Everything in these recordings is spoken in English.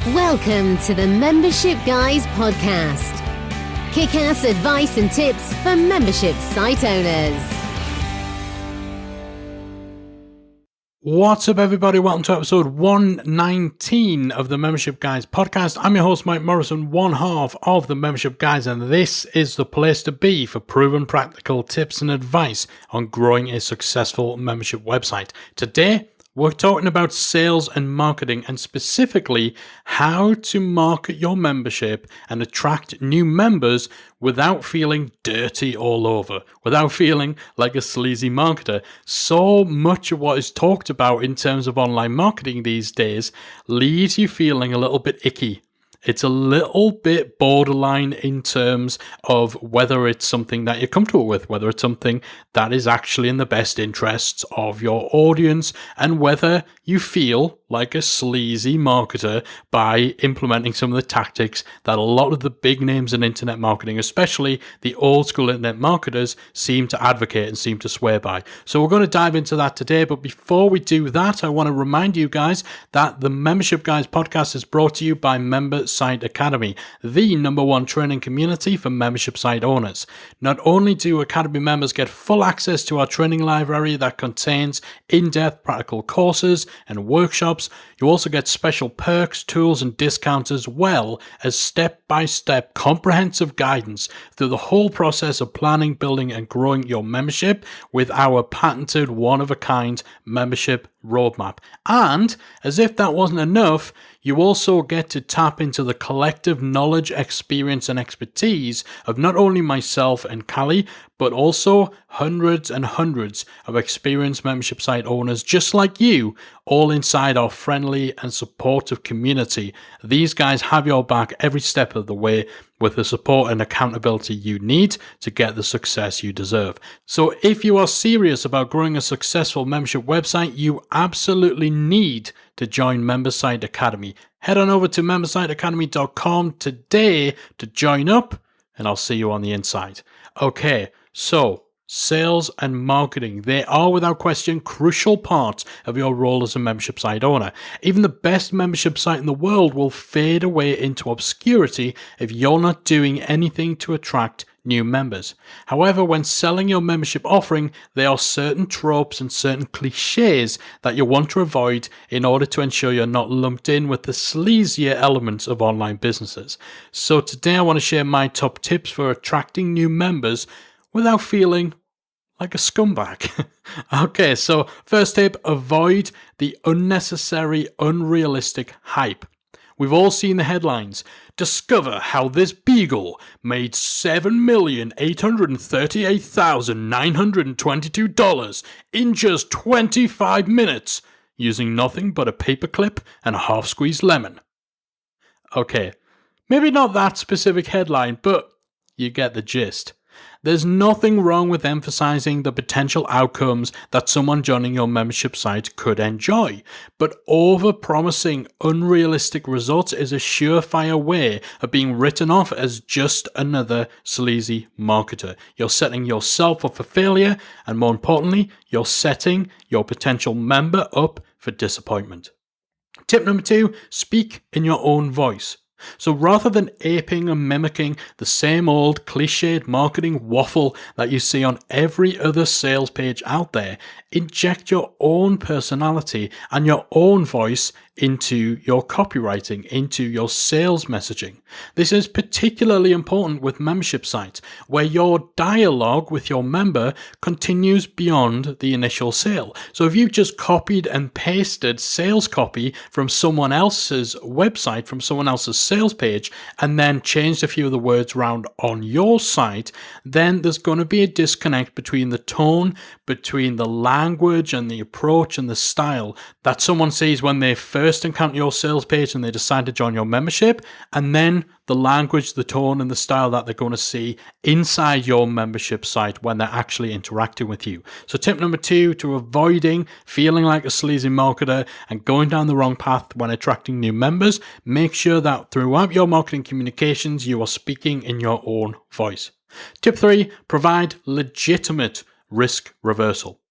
Welcome to the Membership Guys podcast. Kick-ass advice and tips for membership site owners. What's up, everybody? Welcome to episode 119 of the Membership Guys podcast. I'm your host, Mike Morrison, one half of the Membership Guys, and this is the place to be for proven practical tips and advice on growing a successful membership website. Today, we're talking about sales and marketing, and specifically how to market your membership and attract new members without feeling dirty all over, without feeling like a sleazy marketer. So much of what is talked about in terms of online marketing these days leaves you feeling a little bit icky. It's a little bit borderline in terms of whether it's something that you're comfortable with, whether it's something that is actually in the best interests of your audience, and whether you feel like a sleazy marketer by implementing some of the tactics that a lot of the big names in internet marketing, especially the old school internet marketers, seem to advocate and seem to swear by. So we're going to dive into that today. But before we do that, I want to remind you guys that the Membership Guys podcast is brought to you by Member Site Academy, the #1 training community for membership site owners. Not only do Academy members get full access to our training library that contains in-depth practical courses and workshops, you also get special perks, tools, and discounts, as well as step-by-step comprehensive guidance through the whole process of planning, building, and growing your membership with our patented one-of-a-kind membership roadmap. And as if that wasn't enough, you also get to tap into the collective knowledge, experience, and expertise of not only myself and Callie, but also hundreds and hundreds of experienced membership site owners just like you, all inside our friendly and supportive community. These guys have your back every step of the way with the support and accountability you need to get the success you deserve. So if you are serious about growing a successful membership website, you absolutely need to join Membersite Academy. Head on over to membersiteacademy.com today to join up, and I'll see you on the inside. Okay, so sales and marketing, they are without question crucial parts of your role as a membership site owner. Even the best membership site in the world will fade away into obscurity if you're not doing anything to attract new members. However, when selling your membership offering, there are certain tropes and certain cliches that you want to avoid in order to ensure you're not lumped in with the sleazier elements of online businesses. So today I want to share my top tips for attracting new members without feeling like a scumbag. Okay, so first tip, avoid the unnecessary, unrealistic hype. We've all seen the headlines. Discover how this beagle made $7,838,922 in just 25 minutes using nothing but a paperclip and a half-squeezed lemon. Okay, maybe not that specific headline, but you get the gist. There's nothing wrong with emphasizing the potential outcomes that someone joining your membership site could enjoy, but over-promising unrealistic results is a surefire way of being written off as just another sleazy marketer. You're setting yourself up for failure, and more importantly, you're setting your potential member up for disappointment. Tip number 2, speak in your own voice. So rather than aping and mimicking the same old cliched marketing waffle that you see on every other sales page out there, inject your own personality and your own voice into your copywriting, into your sales messaging. This is particularly important with membership sites, where your dialogue with your member continues beyond the initial sale. So if you've just copied and pasted sales copy from someone else's website, from someone else's sales page, and then changed a few of the words around on your site, then there's going to be a disconnect between the tone, between the language and the approach and the style that someone sees when they first encounter your sales page and they decide to join your membership, and then the language, the tone, and the style that they're going to see inside your membership site when they're actually interacting with you. So tip number 2 to avoiding feeling like a sleazy marketer and going down the wrong path when attracting new members, make sure that throughout your marketing communications, you are speaking in your own voice. Tip 3, provide legitimate risk reversal.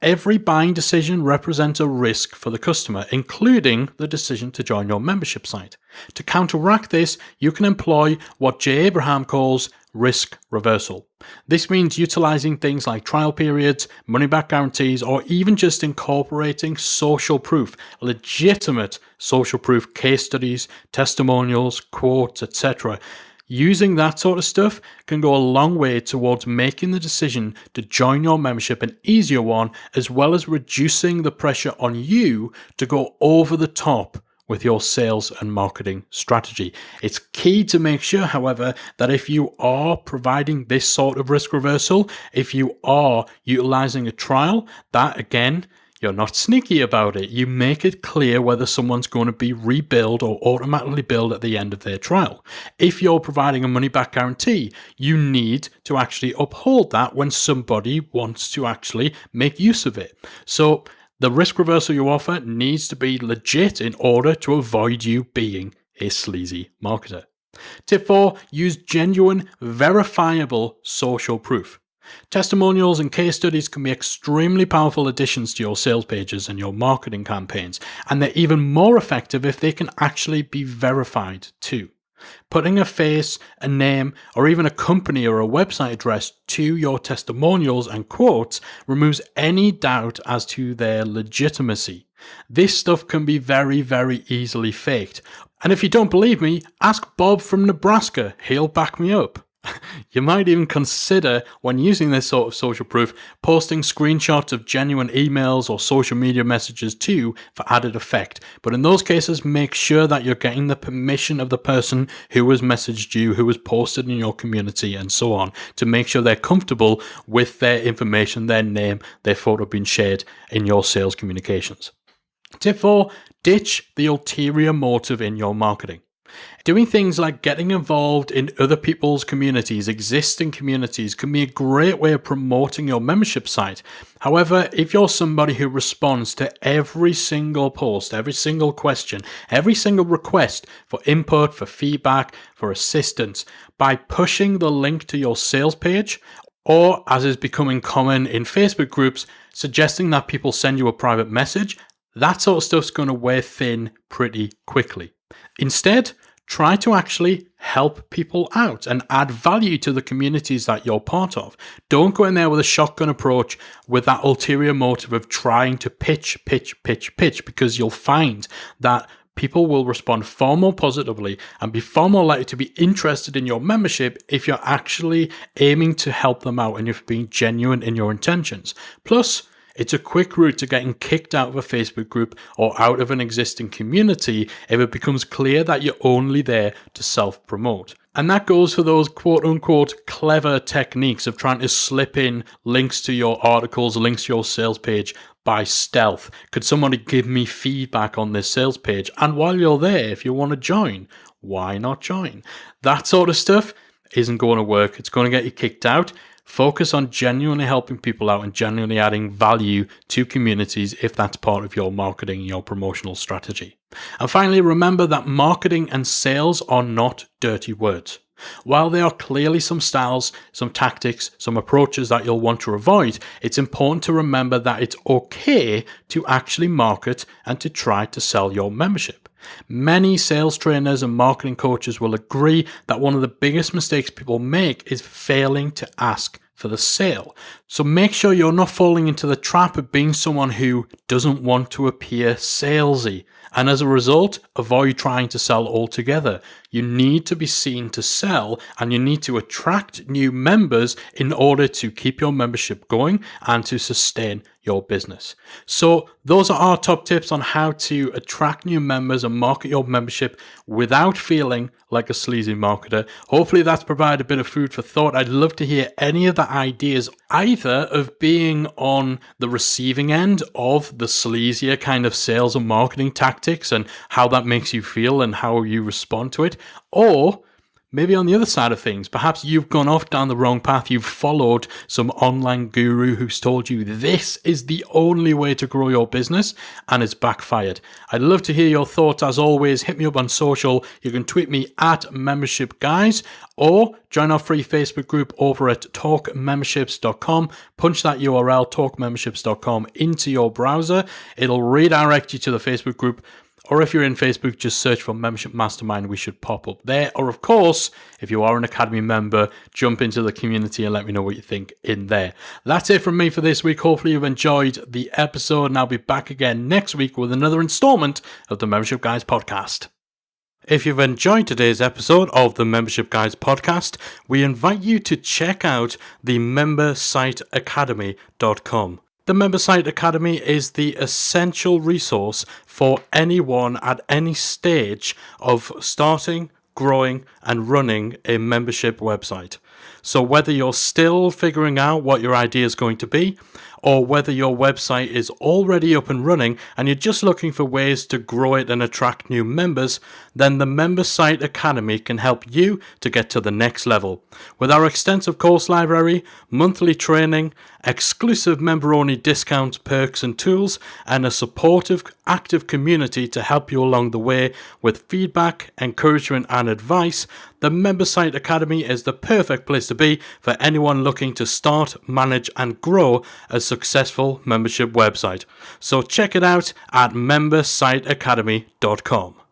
Every buying decision represents a risk for the customer, including the decision to join your membership site. To counteract this, you can employ what J. Abraham calls risk reversal. This means utilizing things like trial periods, money-back guarantees, or even just incorporating social proof, legitimate social proof case studies, testimonials, quotes, etc. Using that sort of stuff can go a long way towards making the decision to join your membership an easier one, as well as reducing the pressure on you to go over the top with your sales and marketing strategy. It's key to make sure, however, that if you are providing this sort of risk reversal, if you are utilizing a trial, that again, you're not sneaky about it. You make it clear whether someone's going to be rebilled or automatically billed at the end of their trial. If you're providing a money-back guarantee, you need to actually uphold that when somebody wants to actually make use of it. So the risk reversal you offer needs to be legit in order to avoid you being a sleazy marketer. Tip 4, use genuine, verifiable social proof. Testimonials and case studies can be extremely powerful additions to your sales pages and your marketing campaigns, and they're even more effective if they can actually be verified too. Putting a face, a name, or even a company or a website address to your testimonials and quotes removes any doubt as to their legitimacy. This stuff can be very, very easily faked. And if you don't believe me, ask Bob from Nebraska. He'll back me up. You might even consider, when using this sort of social proof, posting screenshots of genuine emails or social media messages too for added effect. But in those cases, make sure that you're getting the permission of the person who has messaged you, who has posted in your community, and so on, to make sure they're comfortable with their information, their name, their photo being shared in your sales communications. Tip 4, ditch the ulterior motive in your marketing. Doing things like getting involved in other people's communities, existing communities, can be a great way of promoting your membership site. However, if you're somebody who responds to every single post, every single question, every single request for input, for feedback, for assistance, by pushing the link to your sales page, or as is becoming common in Facebook groups, suggesting that people send you a private message, that sort of stuff's going to wear thin pretty quickly. Instead, try to actually help people out and add value to the communities that you're part of. Don't go in there with a shotgun approach with that ulterior motive of trying to pitch, because you'll find that people will respond far more positively and be far more likely to be interested in your membership if you're actually aiming to help them out and you're being genuine in your intentions. Plus, it's a quick route to getting kicked out of a Facebook group or out of an existing community if it becomes clear that you're only there to self-promote. And that goes for those quote-unquote clever techniques of trying to slip in links to your articles, links to your sales page by stealth. Could somebody give me feedback on this sales page? And while you're there, if you want to join, why not join? That sort of stuff isn't going to work. It's going to get you kicked out. Focus on genuinely helping people out and genuinely adding value to communities if that's part of your marketing and your promotional strategy. And finally, remember that marketing and sales are not dirty words. While there are clearly some styles, some tactics, some approaches that you'll want to avoid, it's important to remember that it's okay to actually market and to try to sell your membership. Many sales trainers and marketing coaches will agree that one of the biggest mistakes people make is failing to ask for the sale. So make sure you're not falling into the trap of being someone who doesn't want to appear salesy. And as a result, avoid trying to sell altogether. You need to be seen to sell, and you need to attract new members in order to keep your membership going and to sustain your business. So those are our top tips on how to attract new members and market your membership without feeling like a sleazy marketer. Hopefully that's provided a bit of food for thought. I'd love to hear any of the ideas, either of being on the receiving end of the sleazier kind of sales and marketing tactics and how that makes you feel and how you respond to it, or maybe on the other side of things, perhaps you've gone off down the wrong path. You've followed some online guru who's told you this is the only way to grow your business and it's backfired. I'd love to hear your thoughts. As always, hit me up on social. You can tweet me at membershipguys or join our free Facebook group over at talkmemberships.com. Punch that URL, talkmemberships.com, into your browser. It'll redirect you to the Facebook group. Or if you're in Facebook, just search for Membership Mastermind. We should pop up there. Or of course, if you are an Academy member, jump into the community and let me know what you think in there. That's it from me for this week. Hopefully you've enjoyed the episode, and I'll be back again next week with another installment of the Membership Guys podcast. If you've enjoyed today's episode of the Membership Guys podcast, we invite you to check out the membersiteacademy.com. The Member Site Academy is the essential resource for anyone at any stage of starting, growing, and running a membership website. So whether you're still figuring out what your idea is going to be, or whether your website is already up and running and you're just looking for ways to grow it and attract new members, then the Member Site Academy can help you to get to the next level. With our extensive course library, monthly training, exclusive member-only discounts, perks and tools, and a supportive, active community to help you along the way with feedback, encouragement and advice, the Member Site Academy is the perfect place to be for anyone looking to start, manage and grow a successful membership website. So check it out at membersiteacademy.com.